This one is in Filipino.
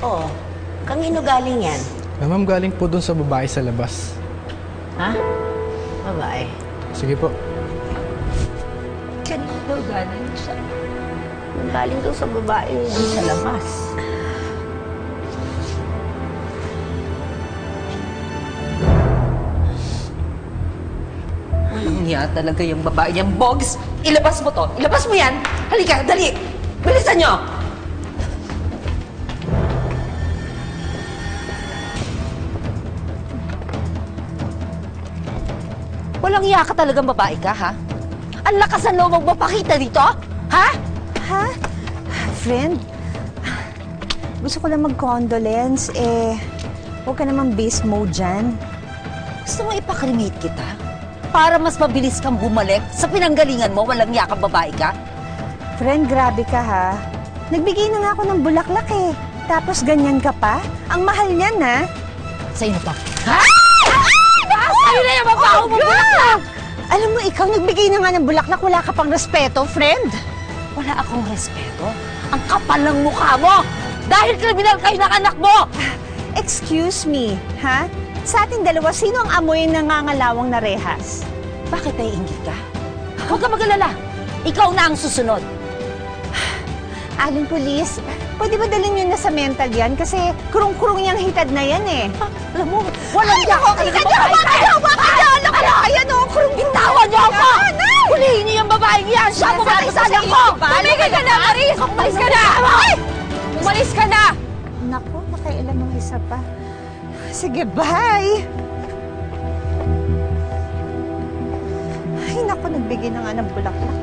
Oo. Kanino galing yan? Ma'am, galing po dun sa babae sa labas. Ha? Babae. Sige po. Kanino galing sa... Galing daw sa babae dun sa labas. Walang niya talaga yung babae niyang Bogs. Ilabas mo to. Ilabas mo yan. Halika, dali. Bilisan niyo. Walang iya ka talagang babae ka, ha? Ang lakas ng loob magpapakita dito, ha? Ha? Friend, gusto ko lang mag-condolence, huwag ka naman beast mode dyan. Gusto mo ipakremate kita? Para mas mabilis kang bumalik sa pinanggalingan mo, walang iya kang babae ka? Friend, grabe ka ha. Nagbigay na nga ako ng bulaklak Tapos ganyan ka pa? Ang mahal niyan ha? Sa'yo na to. Ha? Sa'yo na yung mabaho mo bulaklak! Alam mo, ikaw nagbigay na nga ng bulaklak, wala ka pang respeto, friend. Wala akong respeto. Ang kapal ng mukha mo! Dahil kriminal kayo ng anak mo! Excuse me, ha? Sa ating dalawa, sino ang amoy ng nangangalawang na rehas? Bakit naiingit ka? Huwag ka mag-alala. Ikaw na ang susunod. Aling pulis, pwede ba dalhin nyo na sa mental yan? Kasi kurung-kurung yung hitad na yan Alam mo, walang iya ka talaga babae ka! Ayan o, kurung bitawan niyo ako! Hulihin niyo yung babaeng yan! Siya pumatay sa anak ko! Tumigil ka na, Maris! Umalis ka na! Umalis ka na! Naku, makailan mga isa pa. Sige, bye! Ay, naku, nagbigay na nga ng bulaklak.